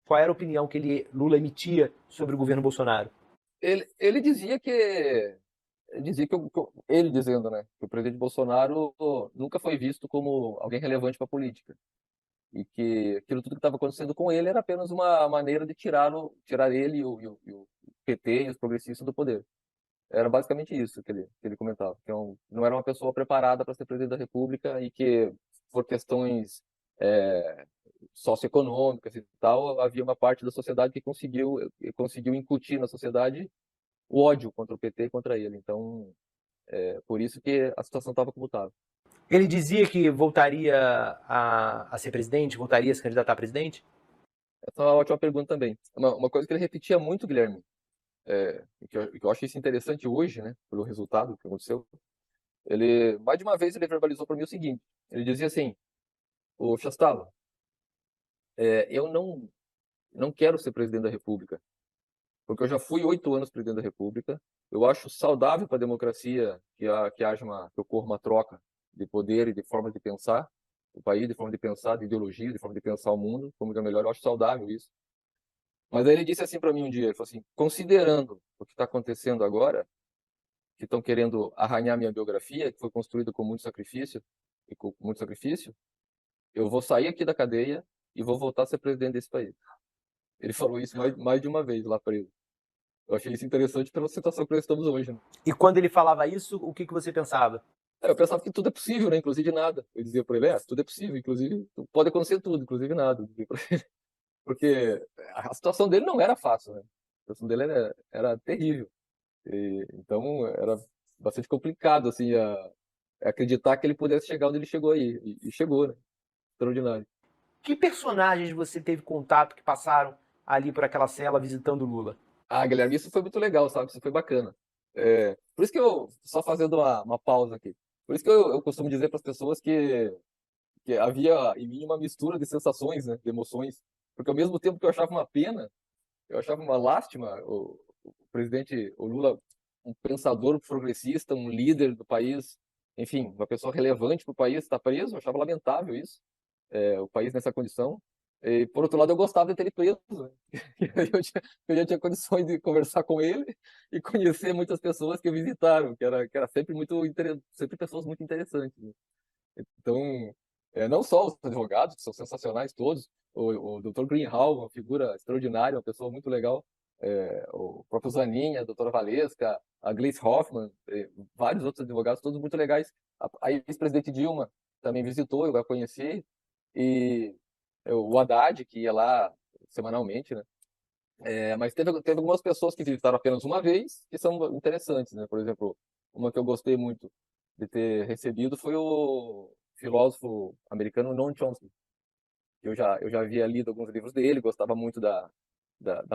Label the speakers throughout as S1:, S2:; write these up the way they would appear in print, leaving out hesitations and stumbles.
S1: Qual era a opinião que Lula emitia sobre o governo Bolsonaro?
S2: Ele dizia ele dizendo, né, que o presidente Bolsonaro nunca foi visto como alguém relevante para a política e que aquilo tudo que estava acontecendo com ele era apenas uma maneira de tirar ele e o PT e os progressistas do poder. Era basicamente isso que ele comentava, que não era uma pessoa preparada para ser presidente da República e que, por questões é, socioeconômicas e tal, havia uma parte da sociedade que conseguiu incutir na sociedade o ódio contra o PT e contra ele. Então, por isso que a situação estava como estava.
S1: Ele dizia que voltaria a ser presidente, voltaria a se candidatar a presidente?
S2: Essa é uma ótima pergunta também. Uma coisa que ele repetia muito, Guilherme, e que eu acho isso interessante hoje, né, pelo resultado que aconteceu, mais de uma vez, ele verbalizou para mim o seguinte: ele dizia assim, o Chastala, eu não quero ser presidente da República, porque eu já fui 8 anos presidente da República. Eu acho saudável para a democracia que ocorra uma troca de poder e de forma de pensar o país, de forma de pensar, de ideologia, de forma de pensar o mundo, como que é melhor. Eu acho saudável isso. Mas aí ele disse assim para mim um dia, ele falou assim, considerando o que está acontecendo agora, que estão querendo arranhar minha biografia, que foi construída com muito sacrifício, eu vou sair aqui da cadeia e vou voltar a ser presidente desse país. Ele falou isso mais de uma vez lá preso. Eu achei isso interessante pela situação que nós estamos hoje, né?
S1: E quando ele falava isso, o que você pensava?
S2: Eu pensava que tudo é possível, né? Inclusive nada. Eu dizia para ele, tudo é possível, inclusive pode acontecer tudo, inclusive nada. Eu dizia pra ele. Porque a situação dele não era fácil, né? A situação dele era terrível. Então era bastante complicado, assim, acreditar que ele pudesse chegar onde ele chegou aí. E chegou, né? Extraordinário.
S1: Que personagens você teve contato que passaram ali por aquela cela visitando Lula?
S2: Guilherme, isso foi muito legal, sabe? Isso foi bacana. Por isso que só fazendo uma pausa aqui, por isso que eu costumo dizer para as pessoas que havia em mim uma mistura de sensações, né? De emoções. Porque ao mesmo tempo que eu achava uma pena, eu achava uma lástima o presidente, o Lula, um pensador progressista, um líder do país, enfim, uma pessoa relevante para o país, está preso, eu achava lamentável isso, o país nessa condição. E, por outro lado, eu gostava de ter ele preso, né? Eu já tinha condições de conversar com ele e conhecer muitas pessoas que o visitaram, que era sempre sempre pessoas muito interessantes, né? Então, não só os advogados, que são sensacionais todos, o Dr. Greenhalgh, uma figura extraordinária, uma pessoa muito legal, o próprio Zanin, a doutora Valesca, a Gleice Hoffmann, vários outros advogados, todos muito legais. A ex-presidente Dilma também visitou, eu a conheci, e o Haddad, que ia lá semanalmente, né? Mas teve algumas pessoas que visitaram apenas uma vez, que são interessantes, né? Por exemplo, uma que eu gostei muito de ter recebido foi o filósofo americano Noam Chomsky. Eu já havia lido alguns livros dele, gostava muito da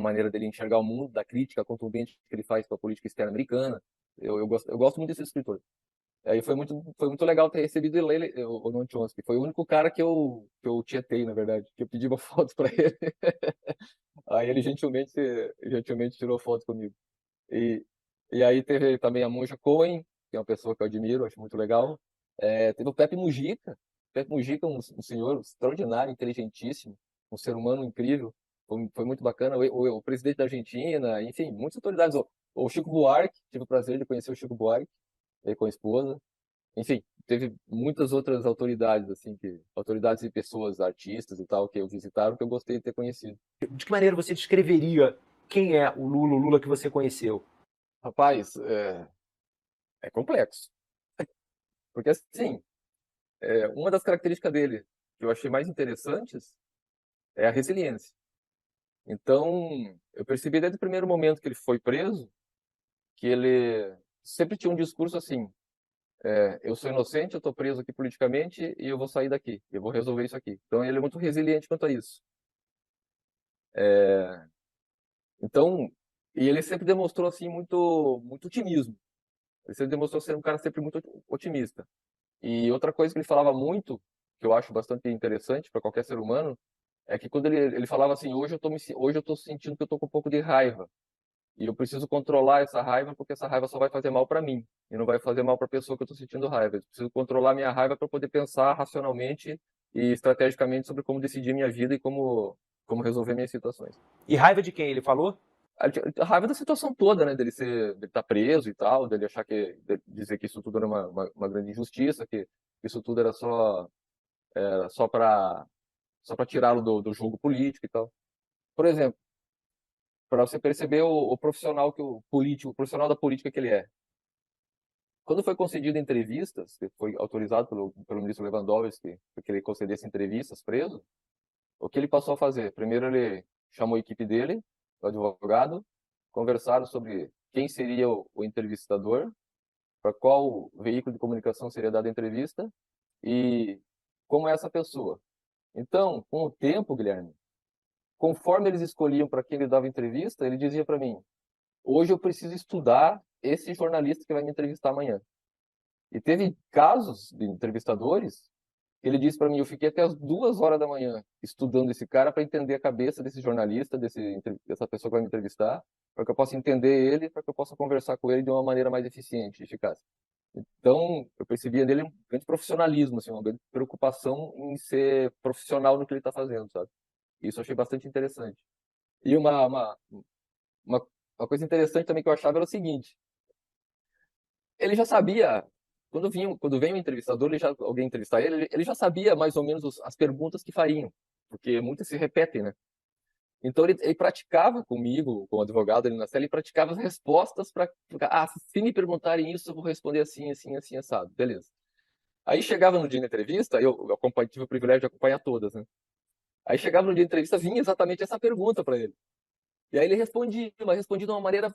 S2: maneira dele enxergar o mundo, da crítica contundente que ele faz para a política externa americana. Eu gosto muito desse escritor. Aí foi muito legal ter recebido ele, o Noam Chomsky. Foi o único cara que eu tietei, na verdade, que eu pedi uma foto para ele. Aí ele gentilmente tirou foto comigo. E, e aí teve também a Monja Cohen, que é uma pessoa que eu admiro, acho muito legal. Teve o Pepe Mujica. Pepe Mujica, um senhor extraordinário, inteligentíssimo, um ser humano incrível. Foi muito bacana. O presidente da Argentina, enfim, muitas autoridades. O Chico Buarque, tive o prazer de conhecer o Chico Buarque, com a esposa. Enfim, teve muitas outras autoridades, assim, autoridades e pessoas, artistas e tal, que eu visitaram, que eu gostei de ter conhecido.
S1: De que maneira você descreveria quem é o Lula que você conheceu?
S2: Rapaz, é complexo. Porque, assim, uma das características dele que eu achei mais interessantes é a resiliência. Então, eu percebi desde o primeiro momento que ele foi preso que ele sempre tinha um discurso assim: eu sou inocente, eu estou preso aqui politicamente e eu vou sair daqui, eu vou resolver isso aqui. Então, ele é muito resiliente quanto a isso. Então, e ele sempre demonstrou assim muito, muito otimismo. Ele sempre demonstrou ser um cara sempre muito otimista. E outra coisa que ele falava muito, que eu acho bastante interessante para qualquer ser humano, é que quando ele falava assim, hoje eu tô sentindo que eu tô com um pouco de raiva e eu preciso controlar essa raiva porque essa raiva só vai fazer mal para mim e não vai fazer mal para a pessoa que eu tô sentindo raiva. Eu preciso controlar minha raiva para poder pensar racionalmente e estrategicamente sobre como decidir minha vida e como como resolver minhas situações.
S1: E raiva de quem ele falou?
S2: A raiva da situação toda, né? Dele estar preso e tal, dele achar dizer que isso tudo era uma grande injustiça, que isso tudo era só para tirá-lo do jogo político e tal. Por exemplo, para você perceber o profissional o profissional da política que ele é. Quando foi concedido entrevistas, que foi autorizado pelo ministro Lewandowski para que ele concedesse entrevistas preso, o que ele passou a fazer? Primeiro ele chamou a equipe dele, o advogado, conversaram sobre quem seria o entrevistador, para qual veículo de comunicação seria dada a entrevista e como é essa pessoa. Então, com o tempo, Guilherme, conforme eles escolhiam para quem ele dava entrevista, ele dizia para mim: hoje eu preciso estudar esse jornalista que vai me entrevistar amanhã. E teve casos de entrevistadores que ele disse para mim: eu fiquei até as 2 horas da manhã estudando esse cara para entender a cabeça desse jornalista, dessa pessoa que vai me entrevistar, para que eu possa entender ele, para que eu possa conversar com ele de uma maneira mais eficiente e eficaz. Então, eu percebia nele um grande profissionalismo, assim, uma grande preocupação em ser profissional no que ele está fazendo, sabe? Isso eu achei bastante interessante. E uma, uma coisa interessante também que eu achava era o seguinte: ele já sabia, quando vem um entrevistador, alguém entrevistar ele já sabia mais ou menos as perguntas que fariam, porque muitas se repetem, né? Então ele praticava comigo, com o advogado ali na cela, ele praticava as respostas para, se me perguntarem isso, eu vou responder assim, assim, assim, assado, beleza. Aí chegava no dia da entrevista, tive o privilégio de acompanhar todas, né? Aí chegava no dia da entrevista, vinha exatamente essa pergunta para ele. E aí ele respondia, mas respondia de uma maneira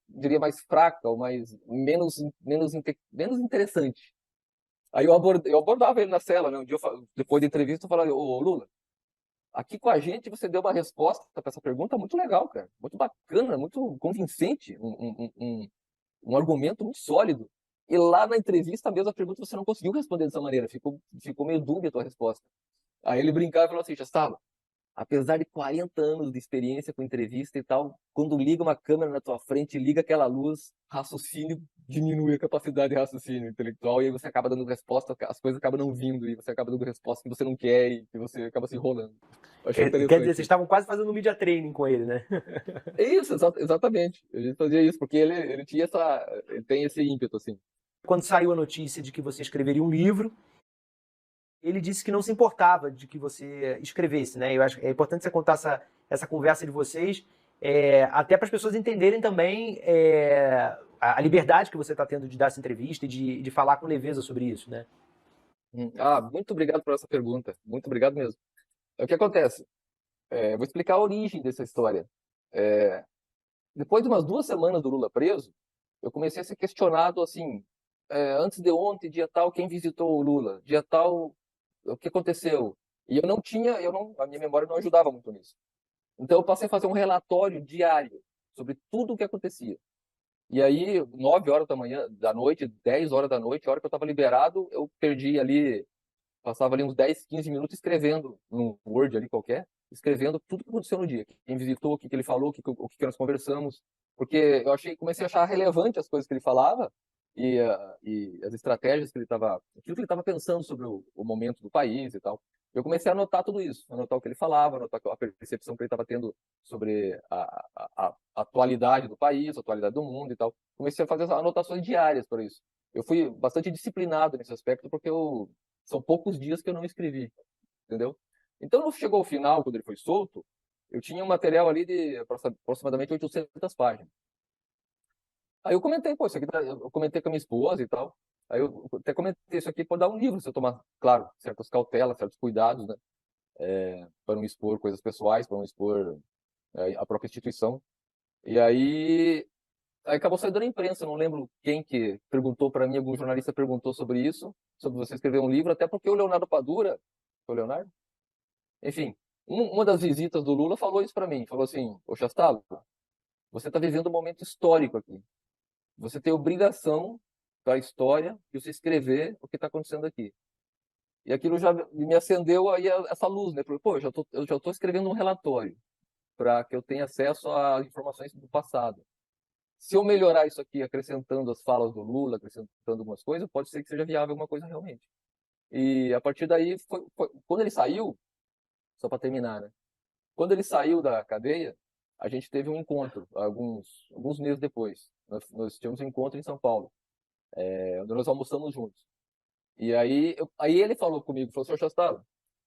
S2: diria, mais fraca, ou menos interessante. Aí eu abordava ele na cela, né? Um dia, depois da entrevista, eu falava: ô Lula, aqui com a gente você deu uma resposta para essa pergunta muito legal, cara. Muito bacana, muito convincente, um argumento muito sólido. E lá na entrevista, a mesma pergunta, você não conseguiu responder dessa maneira, ficou meio dúbia a tua resposta. Aí ele brincava e falou assim: Chastava, apesar de 40 anos de experiência com entrevista e tal, quando liga uma câmera na tua frente, liga aquela luz, raciocínio diminui a capacidade de raciocínio intelectual e aí você acaba dando resposta, as coisas acabam não vindo e você acaba dando resposta que você não quer e que você acaba se enrolando. Eu achei
S1: Quer dizer,
S2: interessante
S1: vocês
S2: isso.
S1: estavam quase fazendo um media training com ele, né?
S2: É isso, exatamente. A gente fazia isso porque ele tem esse ímpeto assim.
S1: Quando saiu a notícia de que você escreveria um livro, ele disse que não se importava de que você escrevesse, né? Eu acho que é importante você contar essa conversa de vocês, até para as pessoas entenderem também a liberdade que você está tendo de dar essa entrevista e de falar com leveza sobre isso, né?
S2: Muito obrigado por essa pergunta. Muito obrigado mesmo. O que acontece? Vou explicar a origem dessa história. É, Depois de umas 2 semanas do Lula preso, eu comecei a ser questionado assim: antes de ontem, dia tal, quem visitou o Lula? Dia tal, o que aconteceu? E a minha memória não ajudava muito nisso. Então eu passei a fazer um relatório diário sobre tudo o que acontecia. E aí, 9 horas da noite, 10 horas da noite, a hora que eu estava liberado, eu perdi ali, passava ali uns 10, 15 minutos escrevendo num Word ali qualquer, escrevendo tudo o que aconteceu no dia. Quem visitou, o que ele falou, o que nós conversamos. Porque comecei a achar relevante as coisas que ele falava e as estratégias aquilo que ele estava pensando sobre o momento do país e tal. Eu comecei a anotar tudo isso, anotar o que ele falava, anotar a percepção que ele estava tendo sobre a atualidade do país, a atualidade do mundo e tal. Comecei a fazer anotações diárias para isso. Eu fui bastante disciplinado nesse aspecto porque são poucos dias que eu não escrevi, entendeu? Então, chegou ao final, quando ele foi solto, eu tinha um material ali de aproximadamente 800 páginas. Aí eu comentei, pô, isso aqui eu comentei com a minha esposa e tal. Aí eu até comentei, isso aqui pode dar um livro se eu tomar, claro, certas cautelas, certos cuidados, né? Para não expor coisas pessoais, para não expor a própria instituição. E aí acabou saindo na imprensa, eu não lembro quem que perguntou para mim, algum jornalista perguntou sobre isso, sobre você escrever um livro, até porque o Leonardo Padura, foi o Leonardo? Enfim, uma das visitas do Lula falou isso para mim, falou assim: ô Chastalo, você está vivendo um momento histórico aqui. Você tem obrigação para a história de você escrever o que está acontecendo aqui. E aquilo já me acendeu aí essa luz, né? Falei: pô, eu já tô escrevendo um relatório para que eu tenha acesso às informações do passado. Se eu melhorar isso aqui, acrescentando as falas do Lula, acrescentando algumas coisas, pode ser que seja viável alguma coisa realmente. E a partir daí, quando ele saiu, só para terminar, né? Quando ele saiu da cadeia, a gente teve um encontro, alguns meses depois. Nós tivemos um encontro em São Paulo, onde nós almoçamos juntos. E aí ele falou comigo, falou, senhor Chastalo,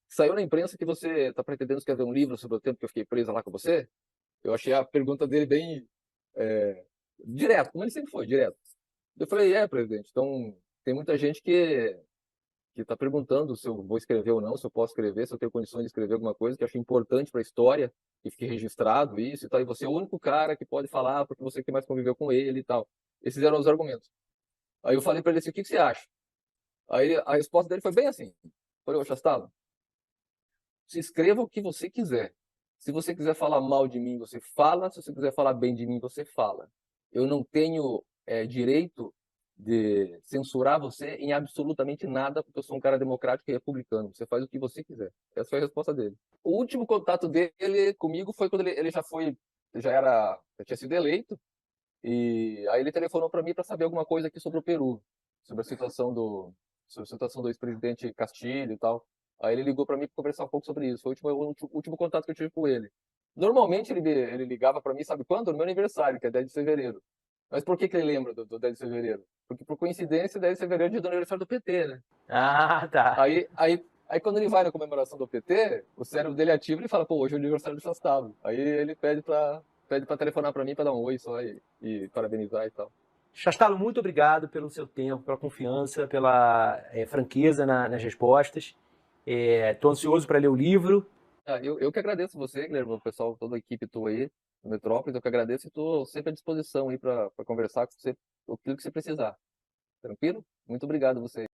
S2: saiu na imprensa que você está pretendendo escrever um livro sobre o tempo que eu fiquei presa lá com você? Eu achei a pergunta dele bem direto, como ele sempre foi, direto. Eu falei, presidente, então tem muita gente que está perguntando se eu vou escrever ou não, se eu posso escrever, se eu tenho condições de escrever alguma coisa que eu acho importante para a história, que fique registrado isso e tal, e você é o único cara que pode falar porque você que mais conviveu com ele e tal. Esses eram os argumentos. Aí eu falei para ele assim, o que você acha? Aí a resposta dele foi bem assim. Eu falei, ô Chastalo, se escreva o que você quiser. Se você quiser falar mal de mim, você fala. Se você quiser falar bem de mim, você fala. Eu não tenho direito de censurar você em absolutamente nada, porque eu sou um cara democrático e republicano. Você faz o que você quiser. Essa foi a resposta dele. O último contato dele comigo foi quando ele já tinha sido eleito, e aí ele telefonou para mim para saber alguma coisa aqui sobre o Peru, sobre a situação do ex-presidente Castilho e tal. Aí ele ligou para mim para conversar um pouco sobre isso. Foi o último contato que eu tive com ele. Normalmente ele ligava para mim, sabe quando? No meu aniversário, que é 10 de fevereiro. Mas por que ele lembra do 10 de fevereiro? Porque, por coincidência, 10 de fevereiro é dia do aniversário do PT, né?
S1: Ah, tá.
S2: Aí quando ele vai na comemoração do PT, o cérebro dele ativa e fala, pô, hoje é o aniversário do Chastalo. Aí ele pede pra telefonar pra mim pra dar um oi só e parabenizar e tal.
S1: Chastalo, muito obrigado pelo seu tempo, pela confiança, pela franqueza nas respostas. Estou ansioso para ler o livro.
S2: Eu que agradeço você, Guilherme, o pessoal, toda a equipe tua aí, do Metrópolis, eu que agradeço e estou sempre à disposição aí para conversar com você, aquilo que você precisar. Tranquilo? Muito obrigado a você.